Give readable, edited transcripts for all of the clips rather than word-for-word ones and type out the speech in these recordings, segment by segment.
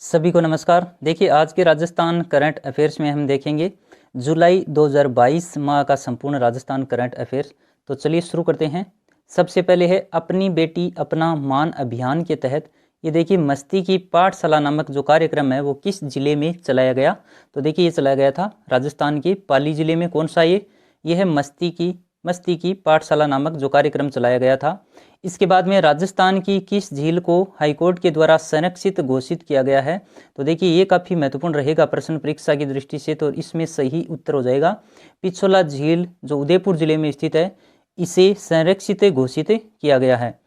सभी को नमस्कार। देखिए, आज के राजस्थान करंट अफेयर्स में हम देखेंगे जुलाई 2022 माह का संपूर्ण राजस्थान करंट अफेयर्स। तो चलिए शुरू करते हैं। सबसे पहले है अपनी बेटी अपना मान अभियान के तहत ये देखिए मस्ती की पाठशाला नामक जो कार्यक्रम है वो किस जिले में चलाया गया। तो देखिए ये चलाया गया था राजस्थान के पाली जिले में। कौन सा ये है मस्ती की पाठशाला नामक जो कार्यक्रम चलाया गया था। इसके बाद में राजस्थान की किस झील को हाईकोर्ट के द्वारा संरक्षित घोषित किया गया है। तो देखिए ये काफ़ी महत्वपूर्ण रहेगा प्रश्न परीक्षा की दृष्टि से, तो इसमें सही उत्तर हो जाएगा पिछोला झील जो उदयपुर जिले में स्थित है, इसे संरक्षित घोषित किया गया है।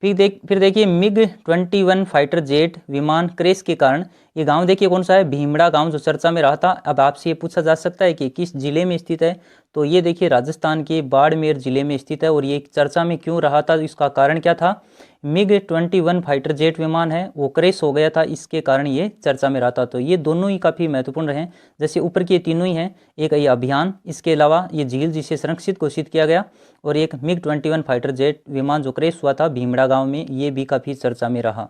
फिर देखिए मिग 21 फाइटर जेट विमान क्रैश के कारण ये गांव देखिए कौन सा है, भीमड़ा गांव जो चर्चा में रहा था। अब आपसे ये पूछा जा सकता है कि किस जिले में स्थित है। तो ये देखिए राजस्थान के बाड़मेर जिले में स्थित है। और ये चर्चा में क्यों रहा था, इसका कारण क्या था, मिग 21 फाइटर जेट विमान है वो क्रैश हो गया था, इसके कारण ये चर्चा में रहा था। तो ये दोनों ही काफ़ी महत्वपूर्ण रहे, जैसे ऊपर के तीनों ही हैं, एक ये अभियान, इसके अलावा ये झील जिसे संरक्षित घोषित किया गया, और एक मिग 21 फाइटर जेट विमान जो क्रैश हुआ था भीमड़ा गांव में, ये भी काफ़ी चर्चा में रहा।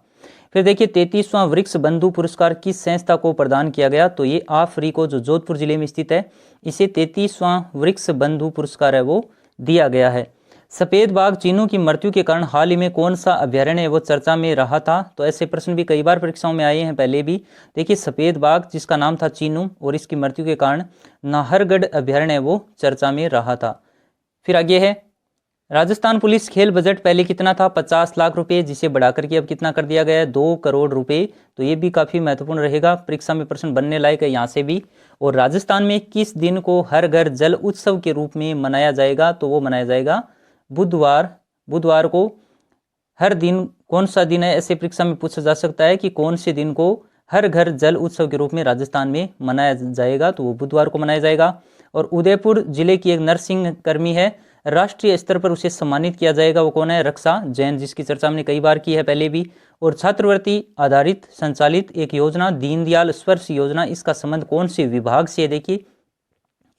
फिर देखिए 33वां वृक्ष बंधु पुरस्कार किस संस्था को प्रदान किया गया। तो ये आफ्रीको जो जोधपुर जिले में स्थित है, इसे 33वां वृक्ष बंधु पुरस्कार है वो दिया गया है। सफेद बाघ चीनों की मृत्यु के कारण हाल ही में कौन सा अभ्यारण्य है वो चर्चा में रहा था। तो ऐसे प्रश्न भी कई बार परीक्षाओं में आए हैं पहले भी। देखिए सफेद बाघ जिसका नाम था चीनू, और इसकी मृत्यु के कारण नाहरगढ़ अभ्यारण्य वो चर्चा में रहा था। फिर आगे है राजस्थान पुलिस खेल बजट पहले कितना था, 50 लाख रुपए, जिसे बढ़ाकर के अब कितना कर दिया गया है, 2 करोड़ रुपए। तो ये भी काफी महत्वपूर्ण रहेगा, परीक्षा में प्रश्न बनने लायक है यहाँ से भी। और राजस्थान में किस दिन को हर घर जल उत्सव के रूप में मनाया जाएगा। तो वो मनाया जाएगा बुधवार को। हर दिन कौन सा दिन है, ऐसे परीक्षा में पूछा जा सकता है कि कौन से दिन को हर घर जल उत्सव के रूप में राजस्थान में मनाया जाएगा। तो वो बुधवार को मनाया जाएगा। और उदयपुर जिले की एक नर्सिंग कर्मी है, राष्ट्रीय स्तर पर उसे सम्मानित किया जाएगा, वो कौन है, रक्षा जैन, जिसकी चर्चा हमने कई बार की है पहले भी। और छात्रवृत्ति आधारित संचालित एक योजना दीनदयाल स्पर्श योजना, इसका संबंध कौन से विभाग से है। देखिए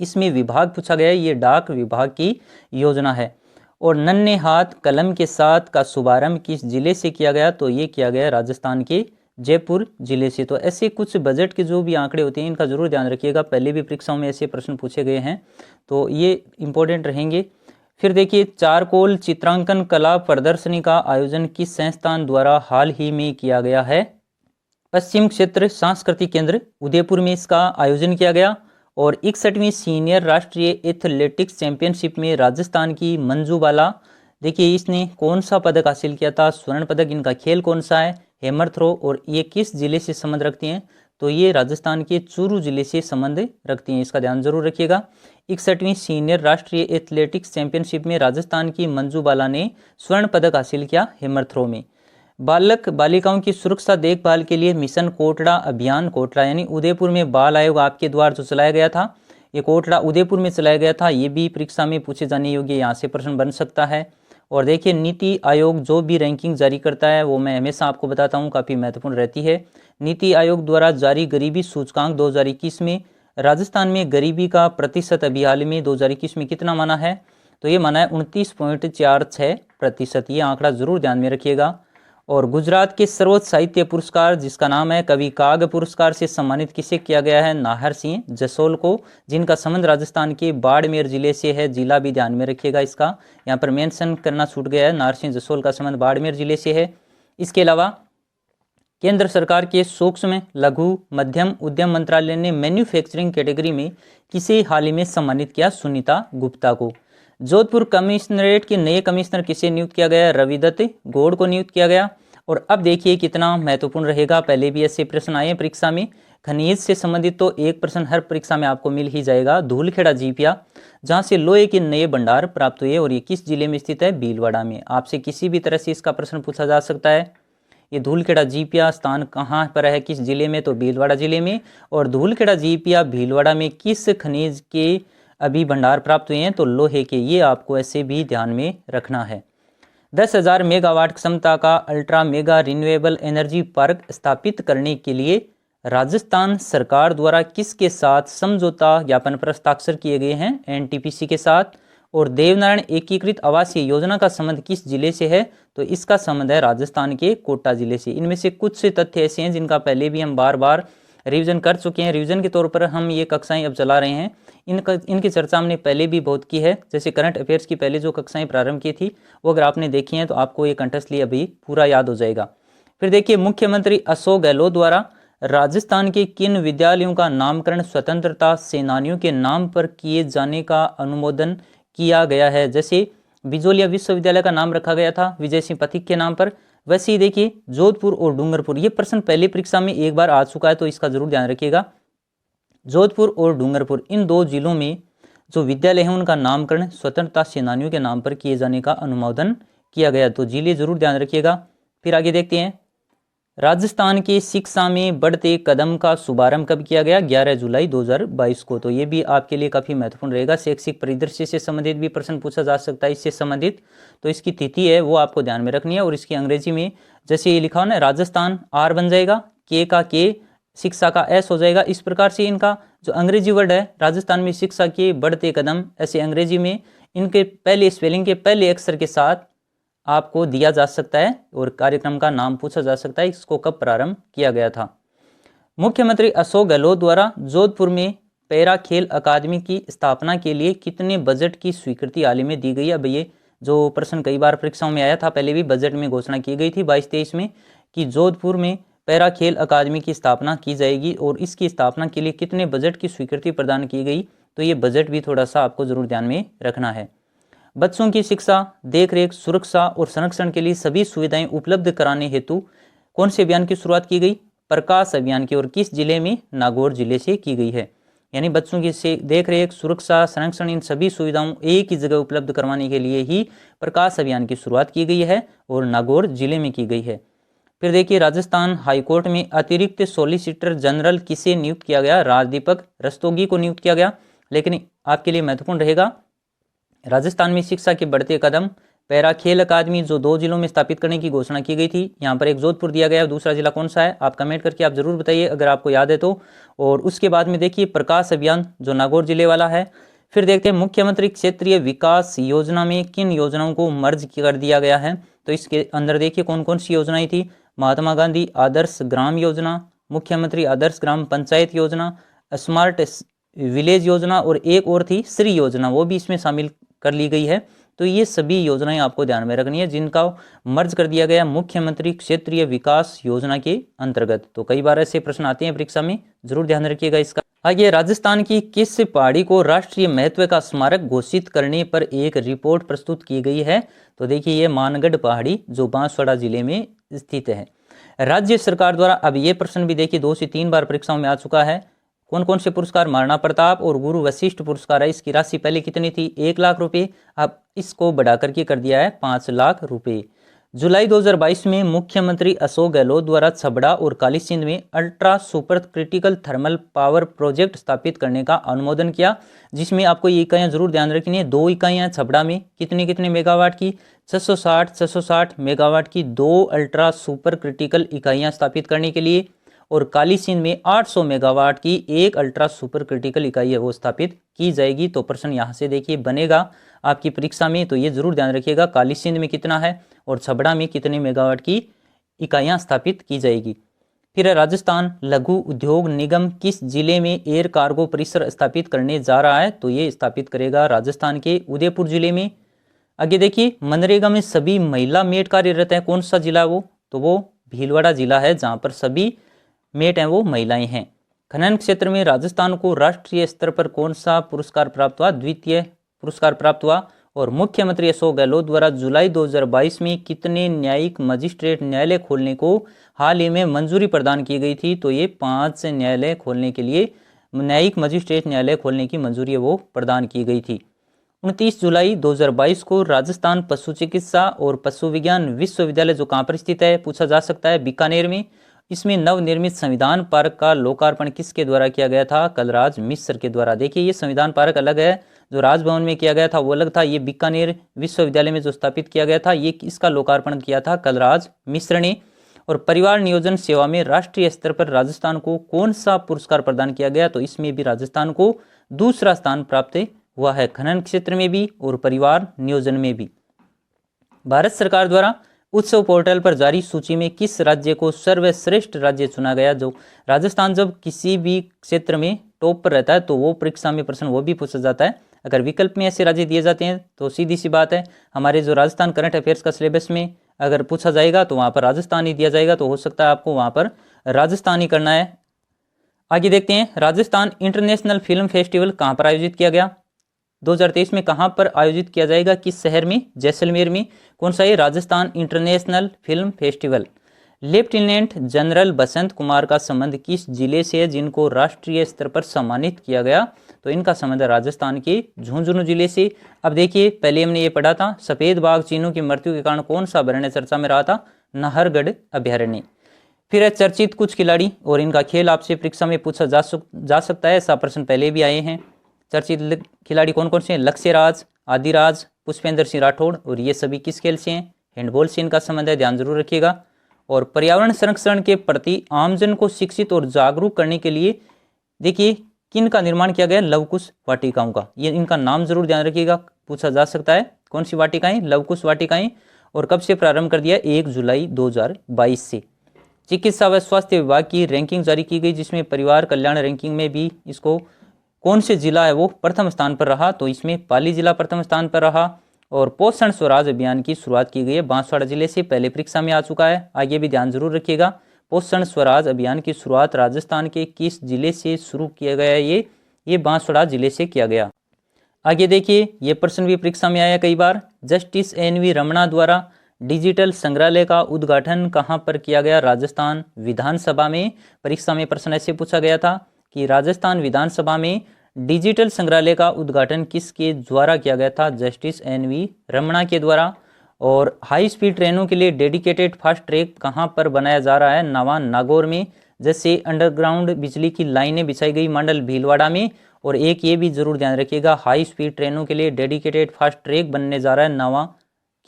इसमें विभाग पूछा गया है, ये डाक विभाग की योजना है। और नन्हे हाथ कलम के साथ का शुभारंभ किस जिले से किया गया। तो ये किया गया राजस्थान के जयपुर जिले से। तो ऐसे कुछ बजट के जो भी आंकड़े होते हैं इनका जरूर ध्यान रखिएगा, पहले भी परीक्षाओं में ऐसे प्रश्न पूछे गए हैं, तो ये इंपॉर्टेंट रहेंगे। फिर देखिए चारकोल चित्रांकन कला प्रदर्शनी का आयोजन किस संस्थान द्वारा हाल ही में किया गया है। पश्चिम क्षेत्र सांस्कृतिक केंद्र उदयपुर में इसका आयोजन किया गया। और 61वीं सीनियर राष्ट्रीय एथलेटिक्स चैंपियनशिप में राजस्थान की मंजू बाला, देखिए इसने कौन सा पदक हासिल किया था, स्वर्ण पदक। इनका खेल कौन सा है, हैमर थ्रो। और ये किस जिले से संबंध रखती हैं। तो ये राजस्थान के चूरू जिले से संबंध रखती हैं, इसका ध्यान जरूर रखिएगा। 61वीं सीनियर राष्ट्रीय एथलेटिक्स चैंपियनशिप में राजस्थान की मंजू बाला ने स्वर्ण पदक हासिल किया हैमर थ्रो में। बालक बालिकाओं की सुरक्षा देखभाल के लिए मिशन कोटड़ा अभियान, कोटड़ा यानी उदयपुर में बाल आयोग आपके द्वार जो चलाया गया था, ये कोटड़ा उदयपुर में चलाया गया था। ये भी परीक्षा में पूछे जाने योग्य, यहाँ से प्रश्न बन सकता है। और देखिए नीति आयोग जो भी रैंकिंग जारी करता है वो मैं हमेशा आपको बताता हूँ, काफ़ी महत्वपूर्ण रहती है। नीति आयोग द्वारा जारी गरीबी सूचकांक 2021 में राजस्थान में गरीबी का प्रतिशत अभी हाल में 2021 में कितना माना है। तो ये माना है 29.46%। ये आंकड़ा जरूर ध्यान में रखिएगा। और गुजरात के सर्वोच्च साहित्य पुरस्कार जिसका नाम है कवि काग पुरस्कार से सम्मानित किसे किया गया है, नाहर सिंह जसोल को, जिनका संबंध राजस्थान के बाड़मेर जिले से है। जिला भी ध्यान में रखिएगा, इसका यहाँ पर मेंशन करना छूट गया है, नाहर सिंह जसोल का संबंध बाड़मेर जिले से है। इसके अलावा केंद्र सरकार के सूक्ष्म लघु मध्यम उद्यम मंत्रालय ने मैन्युफैक्चरिंग कैटेगरी में किसे हाल ही में सम्मानित किया, सुनीता गुप्ता को। जोधपुर कमिश्नरेट के नए कमिश्नर किसे नियुक्त किया गया, रविदत्त गौड़ को नियुक्त किया गया। और अब देखिए कितना महत्वपूर्ण रहेगा, पहले भी ऐसे प्रश्न आए हैं परीक्षा में, खनिज से संबंधित तो एक प्रश्न हर परीक्षा में आपको मिल ही जाएगा। धूलखेड़ा जीपिया जहां से लोहे के नए भंडार प्राप्त हुए, और ये किस जिले में स्थित है, भीलवाड़ा में। आपसे किसी भी तरह से इसका प्रश्न पूछा जा सकता है। ये धूलखेड़ा जीपिया स्थान कहाँ पर है, किस जिले में, तो भीलवाड़ा जिले में। और धूलखेड़ा जीपिया भीलवाड़ा में किस खनिज के अभी भंडार प्राप्त हुए हैं, तो लोहे के। ये आपको ऐसे भी ध्यान में रखना है। 10,000 मेगावाट क्षमता का ultra mega renewable energy park स्थापित करने के लिए राजस्थान सरकार द्वारा किसके साथ समझौता ज्ञापन पर हस्ताक्षर किए गए हैं, एनटीपीसी के साथ। और देवनारायण एकीकृत आवासीय योजना का संबंध किस जिले से है? तो इसका संबंध है राजस्थान के कोटा जिले से। इनमें से कुछ से तथ्य ऐसे हैं जिनका पहले भी हम बार बार रिवीजन कर चुके हैं। रिवीजन के तौर पर हम ये कक्षाएं अब चला रहे हैं। इनकी चर्चा हमने पहले भी बहुत की है। जैसे करंट अफेयर्स की पहले जो कक्षाएं प्रारंभ की थी वो अगर आपने देखी हैं तो आपको ये कंठस्थली अभी पूरा याद हो जाएगा। फिर देखिए, मुख्यमंत्री अशोक गहलोत द्वारा राजस्थान के किन विद्यालयों का नामकरण स्वतंत्रता सेनानियों के नाम पर किए जाने का अनुमोदन किया गया है? जैसे बिजोलिया विश्वविद्यालय का नाम रखा गया था विजय सिंह पथिक के नाम पर, वैसे ही देखिए जोधपुर और डूंगरपुर, ये प्रश्न पहले परीक्षा में एक बार आ चुका है तो इसका जरूर ध्यान रखिएगा। जोधपुर और डूंगरपुर इन दो जिलों में जो विद्यालय हैं उनका नामकरण स्वतंत्रता सेनानियों के नाम पर किए जाने का अनुमोदन किया गया, तो जिले जरूर ध्यान रखिएगा। फिर आगे देखते हैं, राजस्थान की शिक्षा में बढ़ते कदम का शुभारंभ कब किया गया? 11 जुलाई 2022 को। तो ये भी आपके लिए काफ़ी महत्वपूर्ण रहेगा। शैक्षिक परिदृश्य से संबंधित भी प्रश्न पूछा जा सकता है इससे संबंधित, तो इसकी तिथि है वो आपको ध्यान में रखनी है। और इसकी अंग्रेजी में जैसे ये लिखा हो ना, राजस्थान आर बन जाएगा, के का के, शिक्षा का एस हो जाएगा। इस प्रकार से इनका जो अंग्रेजी वर्ड है राजस्थान में शिक्षा के बढ़ते कदम, ऐसे अंग्रेजी में इनके पहले स्पेलिंग के पहले अक्षर के साथ आपको दिया जा सकता है और कार्यक्रम का नाम पूछा जा सकता है, इसको कब प्रारंभ किया गया था। मुख्यमंत्री अशोक गहलोत द्वारा जोधपुर में पैरा खेल अकादमी की स्थापना के लिए कितने बजट की स्वीकृति हाल ही में दी गई है? अब ये जो प्रश्न कई बार परीक्षाओं में आया था, पहले भी बजट में घोषणा की गई थी 22-23 में कि जोधपुर में पैरा खेल अकादमी की स्थापना की जाएगी और इसकी स्थापना के लिए कितने बजट की स्वीकृति प्रदान की गई, तो ये बजट भी थोड़ा सा आपको जरूर ध्यान में रखना है। बच्चों की शिक्षा, देखरेख, सुरक्षा और संरक्षण के लिए सभी सुविधाएं उपलब्ध कराने हेतु कौन से अभियान की शुरुआत की गई? प्रकाश अभियान की। और किस जिले में? नागौर जिले से की गई है। यानी बच्चों की देखरेख, सुरक्षा, संरक्षण, इन सभी सुविधाओं एक ही जगह उपलब्ध करवाने के लिए ही प्रकाश अभियान की शुरुआत की गई है और नागौर जिले में की गई है। फिर देखिए, राजस्थान हाईकोर्ट में अतिरिक्त सॉलिसिटर जनरल किसे नियुक्त किया गया? राजदीपक रस्तोगी को नियुक्त किया गया। लेकिन आपके लिए महत्वपूर्ण रहेगा, राजस्थान में शिक्षा के बढ़ते कदम, पैरा खेल अकादमी जो 2 जिलों में स्थापित करने की घोषणा की गई थी, यहाँ पर एक जोधपुर दिया गया है, दूसरा जिला कौन सा है आप कमेंट करके आप जरूर बताइए अगर आपको याद है तो। और उसके बाद में देखिए प्रकाश अभियान जो नागौर जिले वाला है। फिर देखते हैं, मुख्यमंत्री क्षेत्रीय विकास योजना में किन योजनाओं को मर्ज कर दिया गया है? तो इसके अंदर देखिए कौन कौन सी योजनाएं थी। महात्मा गांधी आदर्श ग्राम योजना, मुख्यमंत्री आदर्श ग्राम पंचायत योजना, स्मार्ट विलेज योजना और एक और थी श्री योजना, वो भी इसमें शामिल कर ली गई है। तो ये सभी योजनाएं आपको ध्यान में रखनी है जिनका मर्ज कर दिया गया मुख्यमंत्री क्षेत्रीय विकास योजना के अंतर्गत। तो कई बार ऐसे प्रश्न आते हैं परीक्षा में, जरूर ध्यान रखिएगा इसका। आगे, राजस्थान की किस पहाड़ी को राष्ट्रीय महत्व का स्मारक घोषित करने पर एक रिपोर्ट प्रस्तुत की गई है? तो देखिए ये मानगढ़ पहाड़ी जो बांसवाड़ा जिले में स्थित है। राज्य सरकार द्वारा, अब ये प्रश्न भी देखिए 2 से 3 बार परीक्षाओं में आ चुका है, कौन कौन से पुरस्कार? महाराणा प्रताप और गुरु वशिष्ठ पुरस्कार है। इसकी राशि पहले कितनी थी? 1 लाख रुपए, अब इसको बढ़ा करके कर दिया है 5 लाख रुपए। जुलाई 2022 में मुख्यमंत्री अशोक गहलोत द्वारा छबड़ा और काली सिंध में ultra super critical thermal power project स्थापित करने का अनुमोदन किया, जिसमें आपको ये इकाइयां जरूर ध्यान रखनी है। 2 इकाइयां छबड़ा में कितने कितने मेगावाट की? 660 मेगावाट की 2 अल्ट्रा सुपर क्रिटिकल इकाइयां स्थापित करने के लिए, और काली सिंध में 800 मेगावाट की 1 अल्ट्रा सुपर क्रिटिकल इकाई है वो स्थापित की जाएगी। तो प्रश्न यहाँ से देखिए बनेगा आपकी परीक्षा में, तो ये जरूर ध्यान रखिएगा काली सिंध में कितना है और छबड़ा में कितने मेगावाट की इकाइयां स्थापित की जाएगी। फिर राजस्थान लघु उद्योग निगम किस जिले में एयर कार्गो परिसर स्थापित करने जा रहा है? तो ये स्थापित करेगा राजस्थान के उदयपुर जिले में। आगे देखिए, मनरेगा में सभी महिला मेट कार्यरत है, कौन सा जिला वो? तो वो भीलवाड़ा जिला है जहां पर सभी मेट हैं वो महिलाएं हैं। खनन क्षेत्र में राजस्थान को राष्ट्रीय स्तर पर कौन सा पुरस्कार प्राप्त हुआ? द्वितीय पुरस्कार प्राप्त हुआ। और मुख्यमंत्री अशोक गहलोत द्वारा जुलाई 2022 में कितने न्यायिक मजिस्ट्रेट न्यायालय खोलने को हाल ही में मंजूरी प्रदान की गई थी? तो ये 5 न्यायालय खोलने के लिए, न्यायिक मजिस्ट्रेट न्यायालय खोलने की मंजूरी वो प्रदान की गई थी। 29 जुलाई 2022 को राजस्थान पशु चिकित्सा और पशु विज्ञान विश्वविद्यालय जो कहाँ पर स्थित है पूछा जा सकता है, बीकानेर में। इसमें नवनिर्मित संविधान पार्क का लोकार्पण किसके द्वारा किया गया था? कलराज मिश्र के द्वारा। देखिए ये संविधान पार्क अलग है, जो राजभवन में किया गया था वो अलग था। ये बीकानेर विश्वविद्यालय में जो स्थापित किया गया था, ये इसका लोकार्पण किया था कलराज मिश्र ने। और परिवार नियोजन सेवा में राष्ट्रीय स्तर पर राजस्थान को कौन सा पुरस्कार प्रदान किया गया? तो इसमें भी राजस्थान को दूसरा स्थान प्राप्त वह है खनन क्षेत्र में भी और परिवार नियोजन में भी। भारत सरकार द्वारा उत्सव पोर्टल पर जारी सूची में किस राज्य को सर्वश्रेष्ठ राज्य चुना गया? जो राजस्थान जब किसी भी क्षेत्र में टॉप पर रहता है तो वो परीक्षा में प्रश्न वो भी पूछा जाता है। अगर विकल्प में ऐसे राज्य दिए जाते हैं तो सीधी सी बात है, हमारे जो राजस्थान करंट अफेयर्स का सिलेबस में अगर पूछा जाएगा तो वहाँ पर राजस्थान ही दिया जाएगा, तो हो सकता है आपको वहाँ पर राजस्थान ही करना है। आगे देखते हैं, राजस्थान इंटरनेशनल फिल्म फेस्टिवल कहाँ पर आयोजित किया गया? 2023 में कहाँ पर आयोजित किया जाएगा? किस शहर में? जैसलमेर में। कौन सा है? Rajasthan international film festival. Lieutenant general Basant Kumar का संबंध किस जिले से है जिनको राष्ट्रीय स्तर पर सम्मानित किया गया? तो इनका संबंध राजस्थान के झुंझुनू जिले से। अब देखिए, पहले हमने ये पढ़ा था, सफेद बाघ चीनों की मृत्यु के कारण कौन सा अभयारण्य चर्चा में रहा था? नाहरगढ़ अभयारण्य। फिर है चर्चित कुछ खिलाड़ी और इनका खेल आपसे परीक्षा में पूछा जा सकता है, ऐसा प्रश्न पहले भी आए हैं। चर्चित खिलाड़ी कौन कौन से हैं? लक्ष्यराज, आदिराज, पुष्पेंद्र सिंह राठौड़, और ये सभी किस खेल से हैं? हैंडबॉल से इनका संबंध है, ध्यान जरूर रखिएगा। और पर्यावरण संरक्षण के प्रति आमजन को शिक्षित और जागरूक करने के लिए देखिए किन का निर्माण किया गया? लवकुश वाटिकाओं का। ये इनका नाम जरूर ध्यान रखिएगा, पूछा जा सकता है। कौन सी वाटिकाएं? लवकुश वाटिकाएं। और कब से प्रारंभ कर दिया? 1 जुलाई 2022 से। चिकित्सा व स्वास्थ्य विभाग की रैंकिंग जारी की गई, जिसमें परिवार कल्याण रैंकिंग में भी इसको कौन से जिला है वो प्रथम स्थान पर रहा? तो इसमें पाली जिला प्रथम स्थान पर रहा। और पोषण स्वराज अभियान की शुरुआत की गई है बांसवाड़ा जिले से, पहले परीक्षा में आ चुका है, आगे भी ध्यान जरूर रखिएगा। पोषण स्वराज अभियान की शुरुआत राजस्थान के किस जिले से शुरू किया गया है? ये बांसवाड़ा जिले से किया गया। आगे देखिए, ये प्रश्न भी परीक्षा में आया कई बार। Justice NV. रमणा द्वारा डिजिटल संग्रहालय का उद्घाटन कहाँ पर किया गया? राजस्थान विधानसभा में। परीक्षा में प्रश्न ऐसे पूछा गया था कि राजस्थान विधानसभा में डिजिटल संग्रहालय का उद्घाटन किसके द्वारा किया गया था? Justice NV. रमणा के द्वारा। और हाई स्पीड ट्रेनों के लिए डेडिकेटेड फास्ट ट्रैक कहाँ पर बनाया जा रहा है? नवा नागौर में। जैसे अंडरग्राउंड बिजली की लाइनें बिछाई गई मंडल भीलवाड़ा में। और एक ये भी जरूर ध्यान रखिएगा, हाई स्पीड ट्रेनों के लिए डेडिकेटेड फास्ट ट्रैक बनने जा रहा है नवा,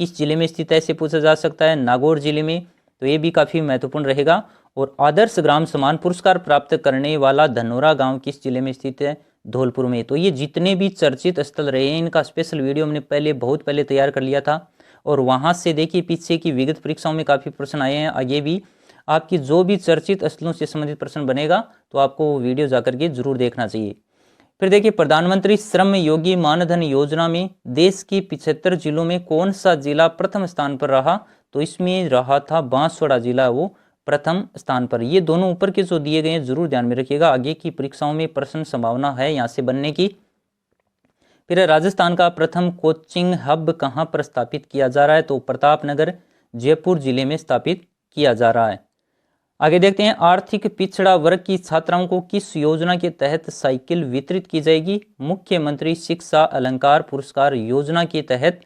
किस जिले में स्थित है? ऐसे पूछा जा सकता है, नागौर जिले में। तो ये भी काफी महत्वपूर्ण रहेगा। और आदर्श ग्राम समान पुरस्कार प्राप्त करने वाला धनोरा गांव किस जिले में स्थित है? धौलपुर में। तो ये जितने भी चर्चित स्थल रहे हैं इनका स्पेशल वीडियो हमने बहुत पहले तैयार कर लिया था। और वहां से देखिए पीछे की विगत परीक्षाओं में काफी प्रश्न आए हैं। आगे भी आपकी जो भी चर्चित स्थलों से संबंधित प्रश्न बनेगा तो आपको वो वीडियो जाकर के जरूर देखना चाहिए। फिर देखिए, प्रधानमंत्री श्रम योगी मानधन योजना में देश के 75 जिलों में कौन सा जिला प्रथम स्थान पर रहा? तो इसमें रहा था बांसवाड़ा जिला, वो प्रथम स्थान पर। ये दोनों ऊपर के जो दिए गए हैं जरूर ध्यान में रखिएगा, आगे की परीक्षाओं में प्रश्न संभावना है यहाँ से बनने की। फिर राजस्थान का प्रथम कोचिंग हब कहाँ पर स्थापित किया जा रहा है? तो प्रतापनगर जयपुर जिले में स्थापित किया जा रहा है। आगे देखते हैं, आर्थिक पिछड़ा वर्ग की छात्राओं को किस योजना के तहत साइकिल वितरित की जाएगी? मुख्यमंत्री शिक्षा अलंकार पुरस्कार योजना के तहत।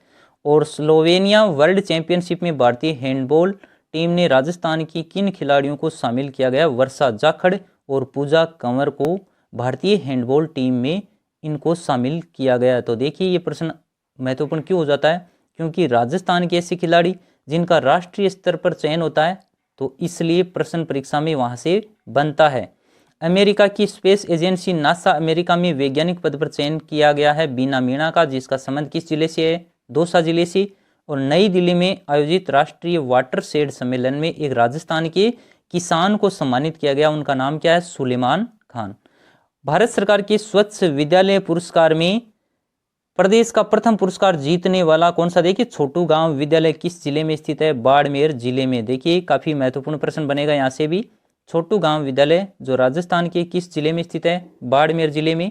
और स्लोवेनिया वर्ल्ड चैंपियनशिप में भारतीय हैंडबॉल टीम ने राजस्थान की किन खिलाड़ियों को शामिल किया गया? वर्षा जाखड़ और पूजा कंवर को भारतीय हैंडबॉल टीम में इनको शामिल किया गया। तो देखिए ये प्रश्न महत्वपूर्ण क्यों हो जाता है? क्योंकि राजस्थान के ऐसे खिलाड़ी जिनका राष्ट्रीय स्तर पर चयन होता है, तो इसलिए प्रश्न परीक्षा में वहां से बनता है। अमेरिका की स्पेस एजेंसी नासा अमेरिका में वैज्ञानिक पद पर चयन किया गया है बीना मीणा का, जिसका संबंध किस जिले से है? दौसा जिले से। और नई दिल्ली में आयोजित राष्ट्रीय वाटर शेड सम्मेलन में एक राजस्थान के किसान को सम्मानित किया गया, उनका नाम क्या है? सुलेमान खान। भारत सरकार के स्वच्छ विद्यालय पुरस्कार में प्रदेश का प्रथम पुरस्कार जीतने वाला कौन सा? देखिए, छोटू गांव विद्यालय किस जिले में स्थित है? बाड़मेर जिले में। देखिए काफी महत्वपूर्ण प्रश्न बनेगा यहाँ से भी। छोटू गांव विद्यालय जो राजस्थान के किस जिले में स्थित है? बाड़मेर जिले में।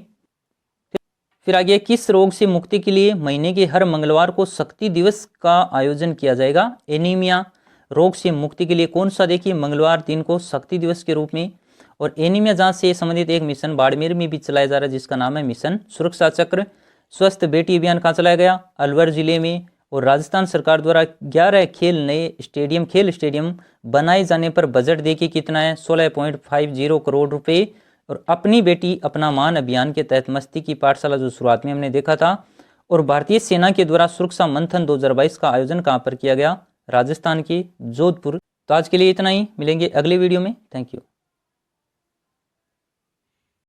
फिर आगे, किस रोग से मुक्ति के लिए महीने के हर मंगलवार को शक्ति दिवस का आयोजन किया जाएगा? एनीमिया रोग से मुक्ति के लिए कौन सा देखिए मंगलवार दिन को शक्ति दिवस के रूप में। और एनीमिया जांच से संबंधित एक मिशन बाड़मेर में भी चलाया जा रहा है, जिसका नाम है मिशन सुरक्षा चक्र। स्वस्थ बेटी अभियान कहाँ चलाया गया? अलवर जिले में। और राजस्थान सरकार द्वारा 11 खेल स्टेडियम बनाए जाने पर बजट देखिए कितना है? 16.50 करोड़ रुपए। और अपनी बेटी अपना मान अभियान के तहत मस्ती की पाठशाला जो शुरुआत में हमने देखा था। और भारतीय सेना के द्वारा सुरक्षा मंथन 2022 का आयोजन कहाँ पर किया गया? राजस्थान के जोधपुर। तो आज के लिए इतना ही, मिलेंगे अगले वीडियो में। Thank you.